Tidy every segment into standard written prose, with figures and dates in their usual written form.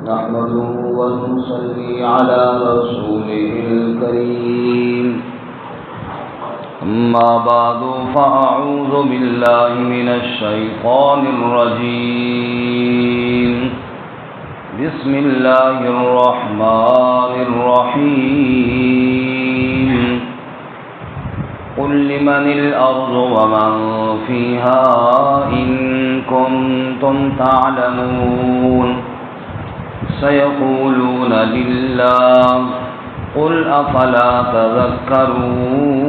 نحمده ونصلي على رسوله الكريم أما بعد فأعوذ بالله من الشيطان الرجيم بسم الله الرحمن الرحيم قل لمن الأرض ومن فيها إن كنتم تعلمون سيقولون لله قل أفلا تذكرون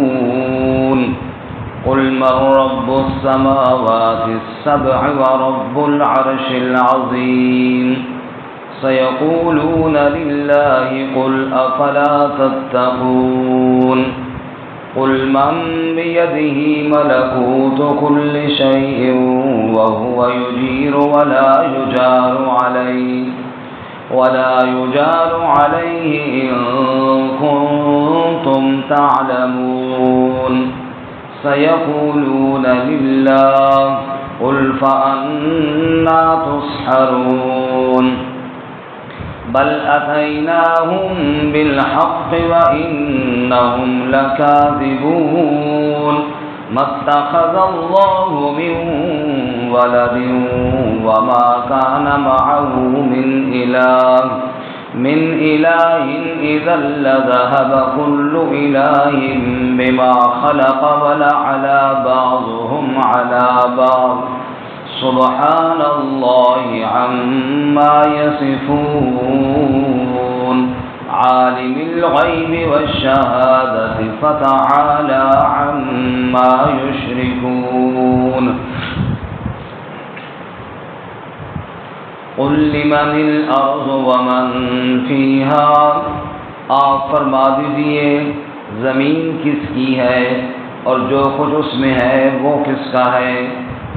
قل من رب السماوات السبع ورب العرش العظيم سيقولون لله قل أفلا تتقون قل من بيده ملكوت كل شيء وهو يجير ولا يجار عليه إن كنتم تعلمون سيقولون لله قل فأنا تسحرون بل أتيناهم بالحق وإنهم لكاذبون ما اتخذ الله من ولد وما كان معه من إله إذا لذهب كل إله بما خلق ولعلى بعضهم على بعض سبحان الله عما يصفون عالم الغيب والشهادة فتعالى عما يشركون قل لمن الأرض ومن فيها آپ فرما دیجئے زمین کس کی ہے اور جو کچھ اس میں ہے وہ کس کا ہے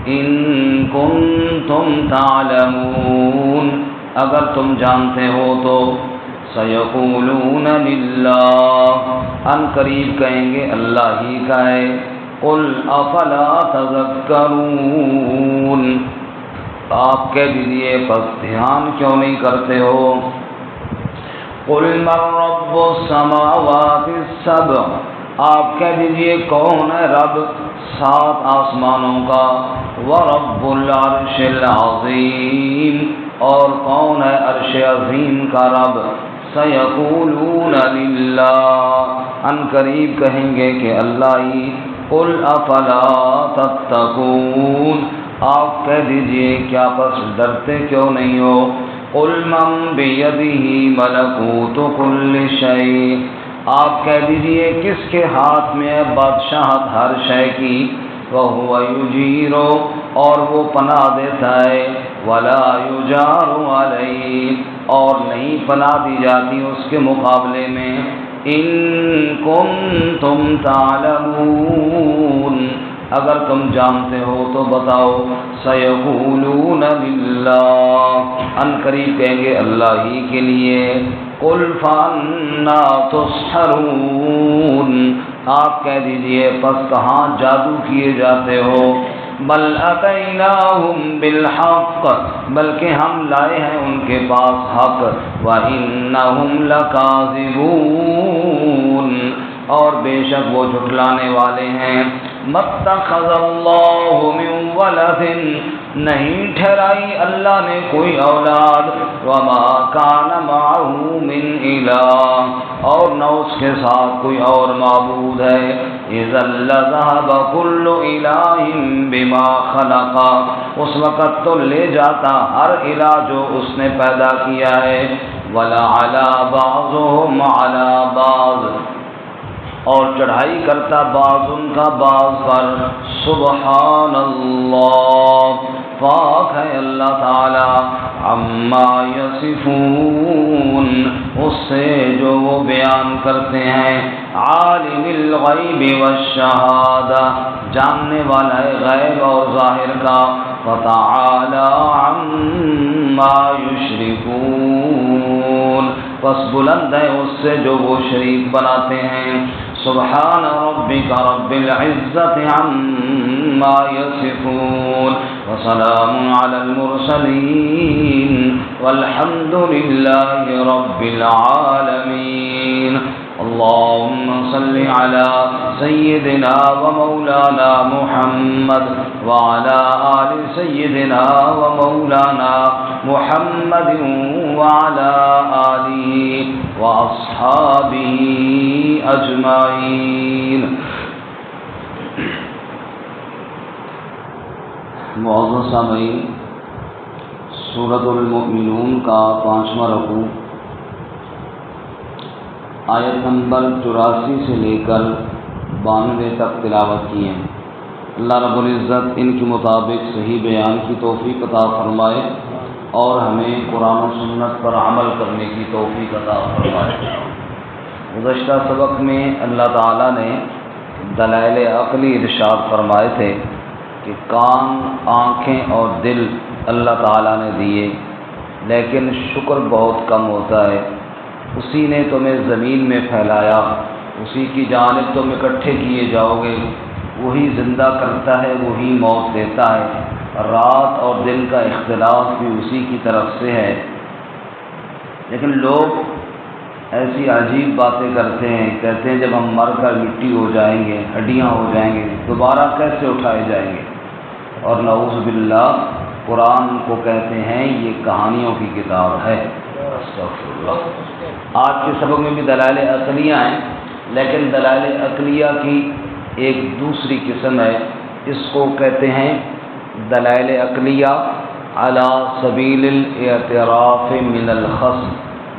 ان کنتم تعلمون اگر تم جانتے ہو تو سیقولون للہ ان قریب کہیں گے اللہ ہی کا ہے قل افلا تذکرون آپ کہہ دیجئے پس دھیان کیوں نہیں کرتے ہو قل من رب السماوات السبع آپ کہہ دیجئے کون ہے رب 7 آسمانوں کا ورب العرش العظیم اور کون ہے عرش عظیم کا رب سیقولون للہ ان قریب کہیں گے کہ اللہ ہی قل افلا تتقون آپ کہہ دیجئے کیا پس ڈرتے کیوں نہیں ہو قل من بیدہ ملکوت کل شیء آپ کہہ دیجئے کس کے ہاتھ میں ہے بادشاہت ہر شے کی وَهُوَ يُجِيرُ اور وہ پناہ دیتا ہے وَلَا يُجَارُ عَلَيْهِ اور نہیں پناہ دی جاتی اس کے مقابلے میں إِن كُنتُمْ تَعْلَمُونَ اگر تم جانتے ہو تو بتاؤ سَيَقُولُونَ لِلَّهِ ان قریب کہیں گے اللہ ہی کے لیے قُلْ فَأَنَّا تُسْحَرُونَ آپ کہہ دیجئے پس کہاں جادو کیے جاتے ہو بل اتیناہم بالحق بلکہ ہم لائے ہیں ان کے پاس حق وانہم لکاذبون اور بے شک وہ جھٹلانے والے ہیں مَتَّخَذَ اللَّهُ مِن وَلَدٍ نہیں ٹھہرائی اللہ نے کوئی اولاد وَمَا كَانَ مَعَهُ مِنْ إِلَٰهٍ اور نہ اس کے ساتھ کوئی اور معبود ہے إِذًا لَذَهَبَ كُلُّ إِلَٰهٍ بِمَا خَلَقَ اس وقت تو لے جاتا ہر الہ جو اس نے پیدا کیا ہے وَلَعَلَى بَعْضُهُمْ عَلَى بَعْضٍ اور چڑھائی کرتا بعض ان کا بعض پر سبحان اللہ پاک ہے اللہ تعالی عما یصفون اس سے جو وہ بیان کرتے ہیں عالم الغیب والشہادہ جاننے والا ہے غیب اور ظاہر کا فتعالی عما یشرکون پس بلند ہے اس سے جو وہ شریک بناتے ہیں سبحان ربک رب العزت عما عما يصفون وسلام على المرسلين والحمد لله رب العالمين اللهم صل على سيدنا ومولانا محمد وعلى آل سيدنا ومولانا محمد وعلى آله وأصحابه أجمعين. معزز سامعین، سورۃ المؤمنون کا 5واں رکوع آیت نمبر 84 سے لے کر 92 تک تلاوت کی ہے. اللہ رب العزت ان کے مطابق صحیح بیان کی توفیق عطا فرمائے اور ہمیں قرآن و سنت پر عمل کرنے کی توفیق عطا فرمائے. گزشتہ سبق میں اللہ تعالیٰ نے دلائل عقلی ارشاد فرمائے تھے کہ کان، آنکھیں اور دل اللہ تعالیٰ نے دیے، لیکن شکر بہت کم ہوتا ہے. اسی نے تمہیں زمین میں پھیلایا، اسی کی جانب تم اکٹھے کیے جاؤ گے. وہی زندہ کرتا ہے، وہی موت دیتا ہے. رات اور دن کا اختلاف بھی اسی کی طرف سے ہے. لیکن لوگ ایسی عجیب باتیں کرتے ہیں، کہتے ہیں جب ہم مر کر مٹی ہو جائیں گے، ہڈیاں ہو جائیں گے، دوبارہ کیسے اٹھائے جائیں گے؟ اور نعوذ باللہ قرآن کو کہتے ہیں یہ کہانیوں کی کتاب ہے. استغفراللہ. آج کے سبق میں بھی دلائل عقلیہ ہیں، لیکن دلائل عقلیہ کی ایک دوسری قسم ہے. اس کو کہتے ہیں دلائل عقلیہ علی سبیل الاعتراف من الخصم.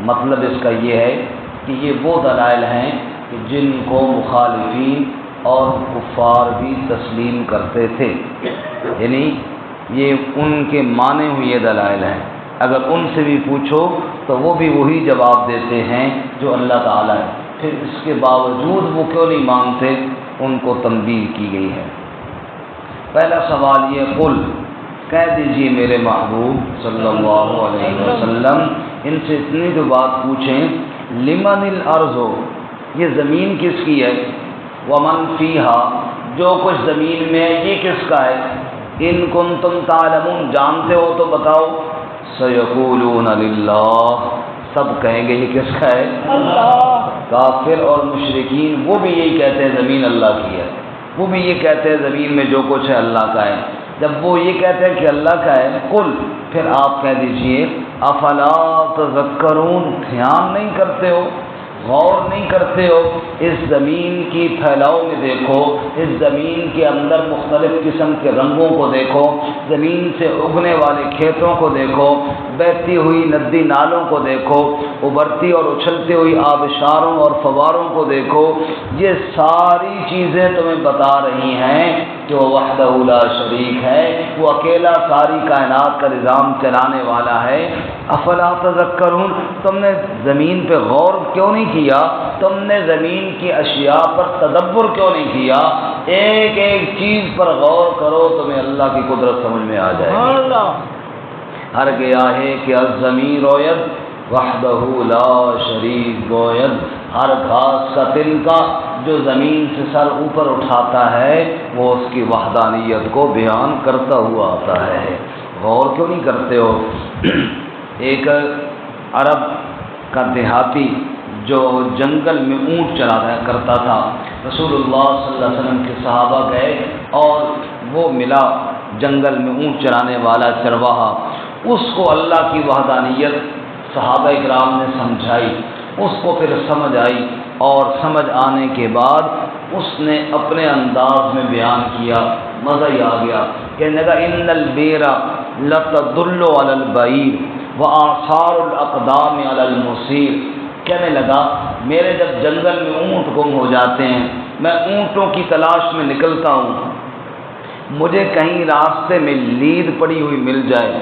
مطلب اس کا یہ ہے کہ یہ وہ دلائل ہیں کہ جن کو مخالفین اور کفار بھی تسلیم کرتے تھے، یعنی یہ ان کے مانے ہوئے دلائل ہیں. اگر ان سے بھی پوچھو تو وہ بھی وہی جواب دیتے ہیں جو اللہ تعالیٰ ہے. پھر اس کے باوجود وہ کیوں نہیں مانتے؟ ان کو تنبیہ کی گئی ہے. پہلا سوال یہ، قل کہہ دیجئے میرے محبوب صلی اللہ علیہ وسلم، ان سے اتنی تو بات پوچھیں، لمن الارض، یہ زمین کس کی ہے؟ ومن فیہا، جو کچھ زمین میں ہے یہ کس کا ہے؟ ان کنتم تعلمون، جانتے ہو تو بتاؤ. سیقولون للہ، سب کہیں گے یہ کس کا ہے؟ اللہ. کافر اور مشرکین وہ بھی یہی کہتے ہیں زمین اللہ کی ہے، وہ بھی یہ کہتے ہیں زمین میں جو کچھ ہے اللہ کا ہے. جب وہ یہ کہتے ہیں کہ اللہ کا ہے، قل، پھر آپ کہہ دیجئے افلا تذکرون، دھیان نہیں کرتے ہو، غور نہیں کرتے ہو؟ اس زمین کی پھیلاؤ میں دیکھو، اس زمین کے اندر مختلف قسم کے رنگوں کو دیکھو، زمین سے اگنے والے کھیتوں کو دیکھو، بہتی ہوئی ندی نالوں کو دیکھو، ابھرتی اور اچھلتی ہوئی آبشاروں اور فواروں کو دیکھو. یہ ساری چیزیں تمہیں بتا رہی ہیں کہ وہ وحدہ لا شریک ہے، وہ اکیلا ساری کائنات کا نظام چلانے والا ہے. افلا تذکرون، تم نے زمین پہ غور کیوں نہیں کیا؟ تم نے زمین کی اشیاء پر تدبر کیوں نہیں کیا؟ ایک ایک چیز پر غور کرو، تمہیں اللہ کی قدرت سمجھ میں آ جائے. ہر گیا ہے کہ الزمین روید وحدہ لا شریک گوید، ہر گھاس کا تنکا جو زمین سے سر اوپر اٹھاتا ہے وہ اس کی وحدانیت کو بیان کرتا ہوا آتا ہے. غور کیوں نہیں کرتے ہو؟ ایک عرب کا دیہاتی جو جنگل میں اونٹ چلایا کرتا تھا، رسول اللہ صلی اللہ علیہ وسلم کے صحابہ گئے اور وہ ملا جنگل میں اونٹ چلانے والا چرواہا. اس کو اللہ کی وحدانیت صحابہ اکرام نے سمجھائی، اس کو پھر سمجھ آئی، اور سمجھ آنے کے بعد اس نے اپنے انداز میں بیان کیا، مزہ ہی آ گیا. کہنے لگا ان البیر لتدل علی البعیر وآثار الاقدام علی المسیر. کہنے لگا میرے جب جنگل میں اونٹ گم ہو جاتے ہیں، میں اونٹوں کی تلاش میں نکلتا ہوں، مجھے کہیں راستے میں لید پڑی ہوئی مل جائے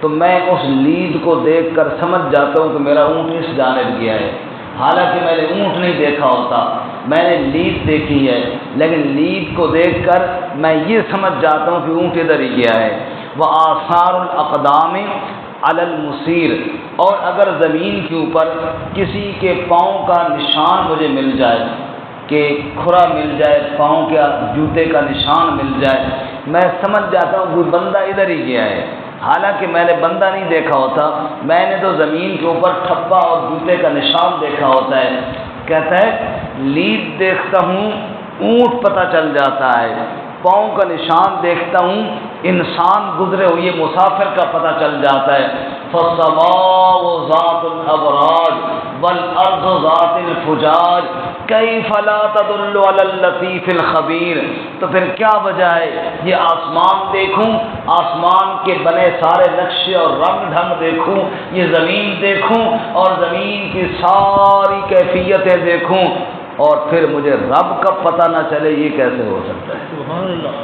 تو میں اس لید کو دیکھ کر سمجھ جاتا ہوں کہ میرا اونٹ اس جانب گیا ہے. حالانکہ میں نے اونٹ نہیں دیکھا ہوتا، میں نے لید دیکھی ہے، لیکن لید کو دیکھ کر میں یہ سمجھ جاتا ہوں کہ اونٹ ادھر ہی گیا ہے. وآثار الاقدام علی المسیر، اور اگر زمین کے اوپر کسی کے پاؤں کا نشان مجھے مل جائے، کہ کھرا مل جائے، پاؤں کے جوتے کا نشان مل جائے، میں سمجھ جاتا ہوں کوئی بندہ ادھر ہی گیا ہے، حالانکہ میں نے بندہ نہیں دیکھا ہوتا، میں نے تو زمین کے اوپر ٹھپا اور جوتے کا نشان دیکھا ہوتا ہے۔ کہتا ہے لیڈ دیکھتا ہوں اونٹ پتہ چل جاتا ہے، پاؤں کا نشان دیکھتا ہوں انسان گزرے ہوئے مسافر کا پتہ چل جاتا ہے۔ فالسماء ذات الابراج والارض ذات الفجاج کیف لا تدل علی اللطیف الخبیر۔ تو پھر کیا وجہ ہے یہ آسمان دیکھوں، آسمان کے بنے سارے نقشے اور رنگ ڈھنگ دیکھوں، یہ زمین دیکھوں اور زمین کی ساری کیفیتیں دیکھوں، اور پھر مجھے رب کا پتہ نہ چلے، یہ کیسے ہو سکتا ہے؟ سبحان اللہ،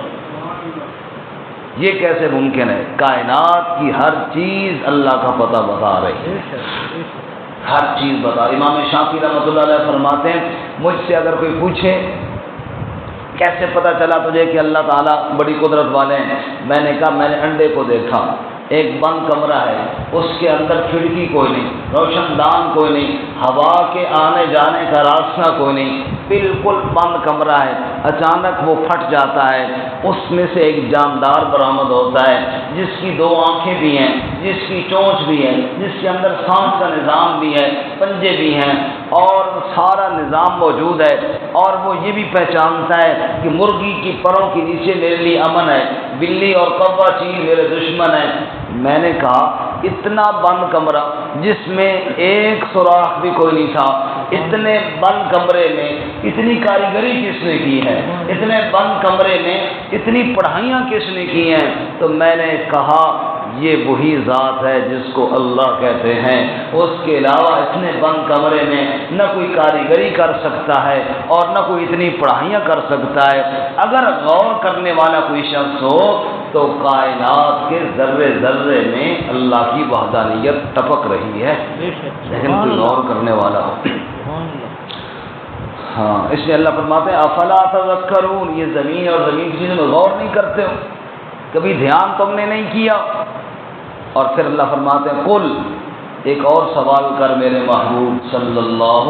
یہ کیسے ممکن ہے؟ کائنات کی ہر چیز اللہ کا پتہ بتا رہی ہے، ہر چیز بتا۔ امام شافعی رحمۃ اللہ علیہ فرماتے ہیں مجھ سے اگر کوئی پوچھے کیسے پتہ چلا تجھے کہ اللہ تعالیٰ بڑی قدرت والے ہیں، میں نے کہا میں نے انڈے کو دیکھا، ایک بند کمرہ ہے، اس کے اندر کھڑکی کوئی نہیں، روشن دان کوئی نہیں، ہوا کے آنے جانے کا راستہ کوئی نہیں، بالکل بند کمرہ ہے، اچانک وہ پھٹ جاتا ہے، اس میں سے ایک جاندار برآمد ہوتا ہے جس کی 2 آنکھیں بھی ہیں، جس کی چونچ بھی ہے، جس کے اندر سانس کا نظام بھی ہے، پنجے بھی ہیں، اور سارا نظام موجود ہے، اور وہ یہ بھی پہچانتا ہے کہ مرغی کی پروں کے نیچے میرے لیے امن ہے، بلی اور کوا چیل میرے دشمن ہیں۔ میں نے کہا اتنا بند کمرہ جس میں ایک سوراخ بھی کوئی نہیں تھا، اتنے بند کمرے میں اتنی کاریگری کس نے کی ہے، اتنے بند کمرے میں اتنی پڑھائیاں کس نے کی ہیں؟ تو میں نے کہا یہ وہی ذات ہے جس کو اللہ کہتے ہیں، اس کے علاوہ اتنے بند کمرے میں نہ کوئی کاریگری کر سکتا ہے اور نہ کوئی اتنی پڑھائیاں کر سکتا ہے۔ اگر غور کرنے والا کوئی شخص ہو تو کائنات کے ذرے ذرے میں اللہ کی وحدانیت ٹپک رہی ہے، لیکن کوئی غور کرنے والا ہو۔ ہاں، اس لیے اللہ فرماتے ہیں افلا تذکرون، یہ زمین اور زمین کی چیزوں میں غور نہیں کرتے ہو، کبھی دھیان تم نے نہیں کیا؟ اور پھر اللہ فرماتے ہیں قل، ایک اور سوال کر میرے محبوب صلی اللہ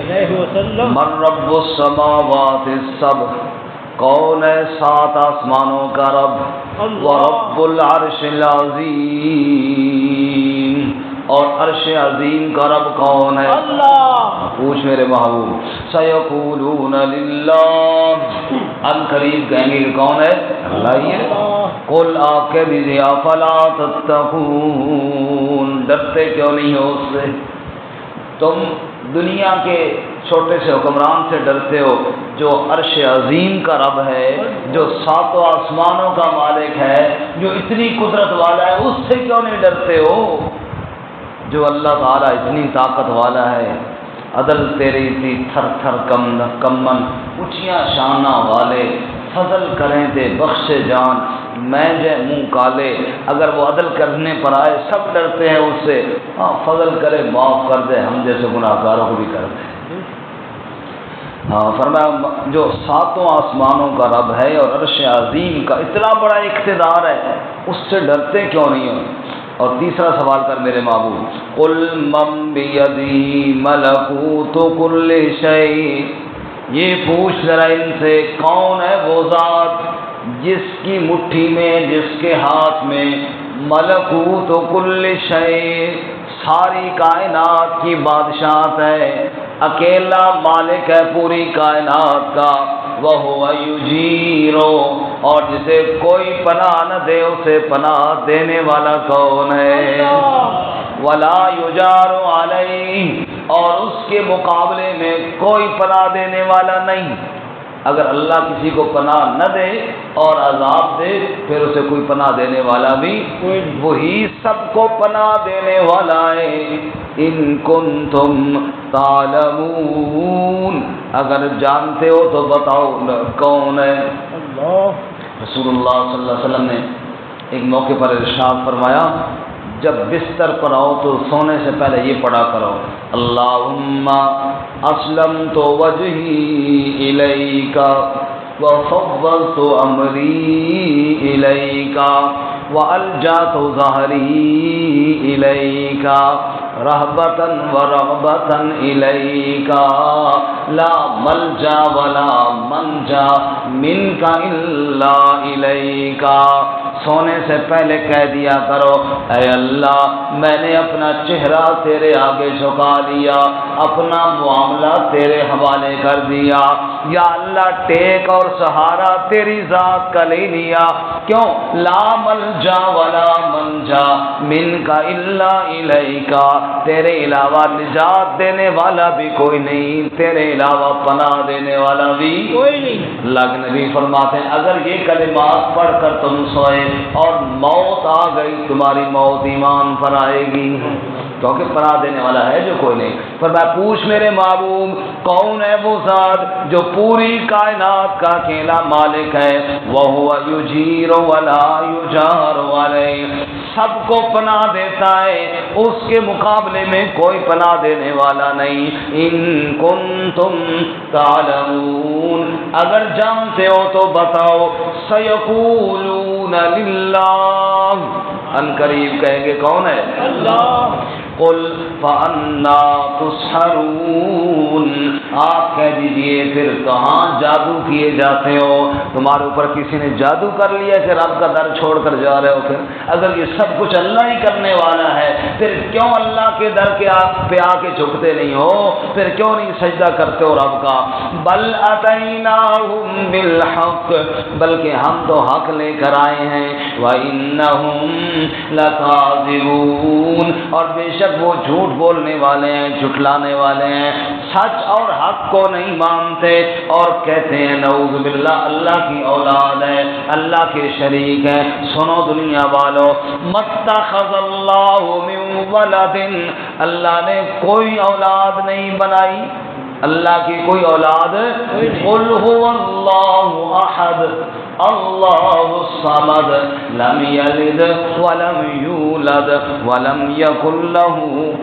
علیہ وسلم، من رب السماوات السبع، کون ہے 7 آسمانوں کا رب، ورب العرش العظیم، اور عرش عظیم کا رب کون ہے؟ اللہ۔ پوچھ میرے محبوب، سیقولون للہ، ان قریب کہیں گے کہ کون ہے؟ اللہ ہی ہے۔ قل، آپ کہہ دیجیے افلا تتقون، ڈرتے کیوں نہیں ہو اس سے؟ تم دنیا کے چھوٹے سے حکمران سے ڈرتے ہو، جو عرش عظیم کا رب ہے، جو 7 آسمانوں کا مالک ہے، جو اتنی قدرت والا ہے، اس سے کیوں نہیں ڈرتے ہو؟ جو اللہ تعالیٰ اتنی طاقت والا ہے، عدل تیری تھی تھر تھر کمن، اونچیاں شانہ والے، فضل کریں تے بخش جان، میں جے منہ کالے، اگر وہ عدل کرنے پر آئے سب ڈرتے ہیں اس سے، ہاں فضل کرے معاف کر دے، ہم جیسے گناہ گاروں کو بھی کر دے۔ ہاں فرمایا جو 7 آسمانوں کا رب ہے اور عرش عظیم کا اتنا بڑا اقتدار ہے، اس سے ڈرتے کیوں نہیں ہو؟ اور تیسرا سوال کر میرے محبوب، قل من بیدی ملکوت کل شیء، یہ پوچھ ذرا ان سے کون ہے وہ ذات جس کی مٹھی میں، جس کے ہاتھ میں ملکوت کل شیء، ساری کائنات کی بادشاہت ہے، اکیلا مالک ہے پوری کائنات کا، وَهُوَ يُجِيرُ، اور جسے کوئی پناہ نہ دے اسے پناہ دینے والا کون ہے؟ وَلَا يُجَارُ عَلَيْهِ، اور اس کے مقابلے میں کوئی پناہ دینے والا نہیں۔ اگر اللہ کسی کو پناہ نہ دے اور عذاب دے پھر اسے کوئی پناہ دینے والا بھی وہی سب کو پناہ دینے والا ہے۔ ان کنتم تعلمون، اگر جانتے ہو تو بتاؤ کون ہے؟ رسول اللہ صلی اللہ علیہ وسلم نے ایک موقع پر ارشاد فرمایا، جب بستر پر آؤ تو سونے سے پہلے یہ پڑھا کرو، اللہم اسلمت وجہی الیک وفوضت امری الیک والجأت ظہری الیک رہبتن ورغبتن الیکا لا ملجا ولا منجا منک الا الیکا۔ سونے سے پہلے کہہ دیا کرو اے اللہ میں نے اپنا چہرہ تیرے آگے جھکا دیا، اپنا معاملہ تیرے حوالے کر دیا، یا اللہ ٹیک اور سہارا تیری ذات کا لے لیا۔ کیوں؟ لا ملجا ولا منجا منک الا الیکا، تیرے علاوہ نجات دینے والا بھی کوئی نہیں، تیرے علاوہ پناہ دینے والا بھی کوئی نہیں۔ اللہ کے نبی فرماتے ہیں اگر یہ کلمات پڑھ کر تم سوئے اور موت آ گئی تمہاری موت ایمان پر آئے گی، کیونکہ پناہ دینے والا ہے جو کوئی نہیں۔ فرمایا پوچھ میرے محبوب کون ہے وہ ذات جو پوری کائنات کا اکیلا مالک ہے، وَهُوَ يُجِيرُ وَلَا يُجَارُ عَلَيْهِ، سب کو پناہ دیتا ہے، اس کے مقابلے میں کوئی پناہ دینے والا نہیں۔ ان کنتم تعلمون، اگر جانتے ہو تو بتاؤ، سیقولون للہ، ان قریب کہیں گے کون ہے؟ اللہ۔ قل فأنا تسحرون، آپ کہہ دیجئے پھر کہاں جادو کیے جاتے ہو؟ تمہارے اوپر کسی نے جادو کر لیا کہ رب کا در چھوڑ کر جا رہے ہو؟ پھر اگر یہ سب کچھ اللہ ہی کرنے والا ہے پھر کیوں اللہ کے در کے پہ آ کے جھکتے نہیں ہو؟ پھر کیوں نہیں سجدہ کرتے ہو رب کا؟ بل اتیناہم بالحق، بلکہ ہم تو حق لے کر آئے ہیں، وانہم لکاذبون، اور بے شک وہ جھوٹ بولنے والے ہیں، جھٹلانے والے ہیں، سچ اور حق کو نہیں مانتے اور کہتے ہیں نعوذ باللہ اللہ کی اولاد ہے، اللہ کے شریک ہے۔ سنو دنیا والو، متخذ اللہ من ولد، اللہ نے کوئی اولاد نہیں بنائی، اللہ کی کوئی اولاد، قل هو اللہ احد اللہ الصمد لم یلد ولم یولد ولم یکن له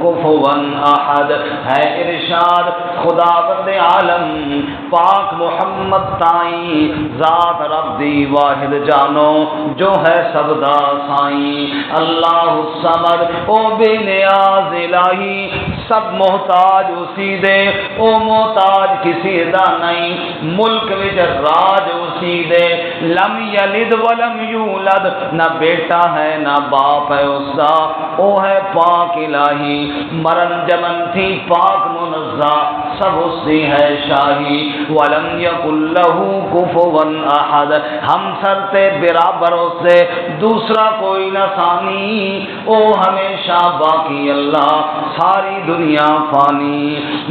کفوا احد، ہے ارشاد خداوند عالم پاک محمد تائیں ذات رب دی واحد جانو جو ہے سبدا سائیں، اللہ الصمد او بے نیاز الہی سب محتاج اسی دے، او محتاج کسی دا نہیں، ملک وچ راج اسی دے، لم یلد ولم یولد، نہ بیٹا ہے نہ باپ ہے اس کا، او ہے پاک الہی، مرن جمن تھی پاک منزہ سب اسی ہے شاہی، ولم یکن لہ کفوا احد، ہم سرتے برابر سے دوسرا کوئی نہ ثانی، او ہمیشہ باقی اللہ ساری دنیا فانی،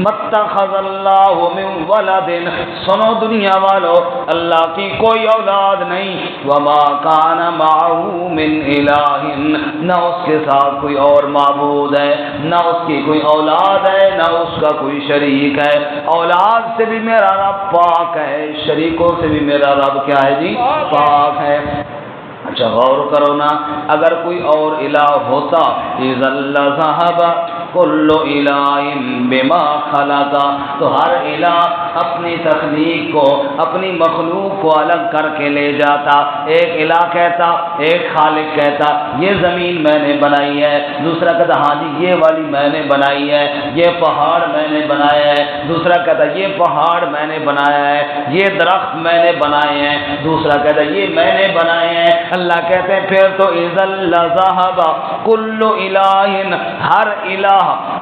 متخذ اللہ من ولد، سنو دنیا والو اللہ کی کوئی اولاد نہیں، وما کان معه من الہ، نہ اس کے ساتھ کوئی اور معبود ہے، نہ اس کی کوئی اولاد ہے، نہ اس کا کوئی شریک ہے، اولاد سے بھی میرا رب پاک ہے، شریکوں سے بھی میرا رب کیا ہے جی؟ پاک ہے۔ اچھا غور کرو نا، اگر کوئی اور الہ ہوتا اذا لذهب کل الہ بما خلق، تو ہر الہ اپنی تخلیق کو اپنی مخلوق کو الگ کر کے لے جاتا، ایک الہ کہتا، ایک خالق کہتا یہ زمین میں نے بنائی ہے، دوسرا کہتا ہاں جی یہ والی میں نے بنائی ہے، یہ پہاڑ میں نے بنایا ہے، دوسرا کہتا یہ پہاڑ میں نے بنایا ہے، یہ درخت میں نے بنائے ہیں، دوسرا کہتا یہ میں نے بنائے ہیں۔ اللہ کہتے ہیں پھر تو اذا لذهب کل الہ، ہر الہ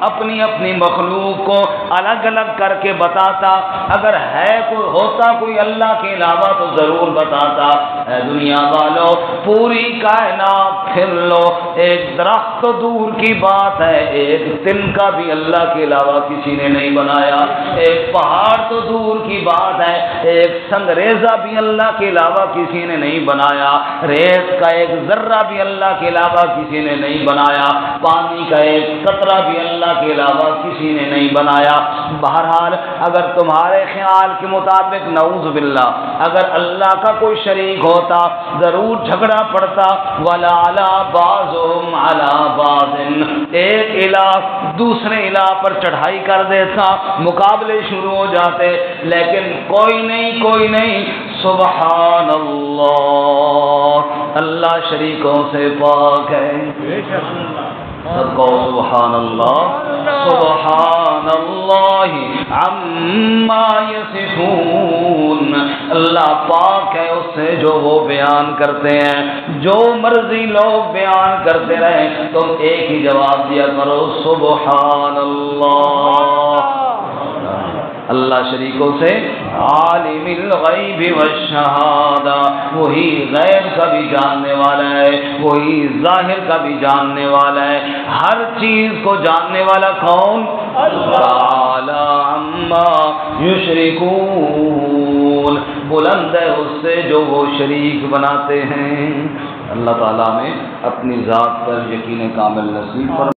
اپنی اپنی مخلوق کو الگ الگ کر کے بتاتا، اگر ہے کوئی ہوتا کوئی اللہ کے علاوہ تو ضرور بتاتا۔ اے دنیا والو پوری کائنات پھر لو، ایک درخت تو دور کی بات ہے، ایک تنکا بھی اللہ کے علاوہ کسی نے نہیں بنایا، ایک پہاڑ تو دور کی بات ہے، ایک سنگریزہ بھی اللہ کے علاوہ کسی نے نہیں بنایا، ریت کا ایک ذرہ بھی اللہ کے علاوہ کسی نے نہیں بنایا، پانی کا ایک قطرہ بھی اللہ کے علاوہ کسی نے نہیں بنایا۔ بہرحال اگر تمہارے خیال کے مطابق نعوذ باللہ اگر اللہ کا کوئی شریک ہوتا ضرور جھگڑا پڑتا، ولا علی بعضهم علی بعض، ایک الہ دوسرے الہ پر چڑھائی کر دیتا، مقابلے شروع ہو جاتے، لیکن کوئی نہیں، سبحان اللہ، اللہ شریکوں سے پاک ہے۔ سب کو سبحان اللہ سبحان اللہ عما یصفون. اللہ پاک ہے اس سے جو وہ بیان کرتے ہیں. جو مرضی لوگ بیان کرتے رہیں تم ایک ہی جواب دیا کرو سبحان اللہ. اللہ شریکوں سے عالم الغیب والشہادہ، وہی غیب کا بھی جاننے والا ہے، وہی ظاہر کا بھی جاننے والا ہے. ہر چیز کو جاننے والا کون؟ تعالی عما یشرکون. بلند ہے اس سے جو وہ شریک بناتے ہیں. اللہ تعالیٰ نے اپنی ذات پر یقین کامل نصیب فرمائے.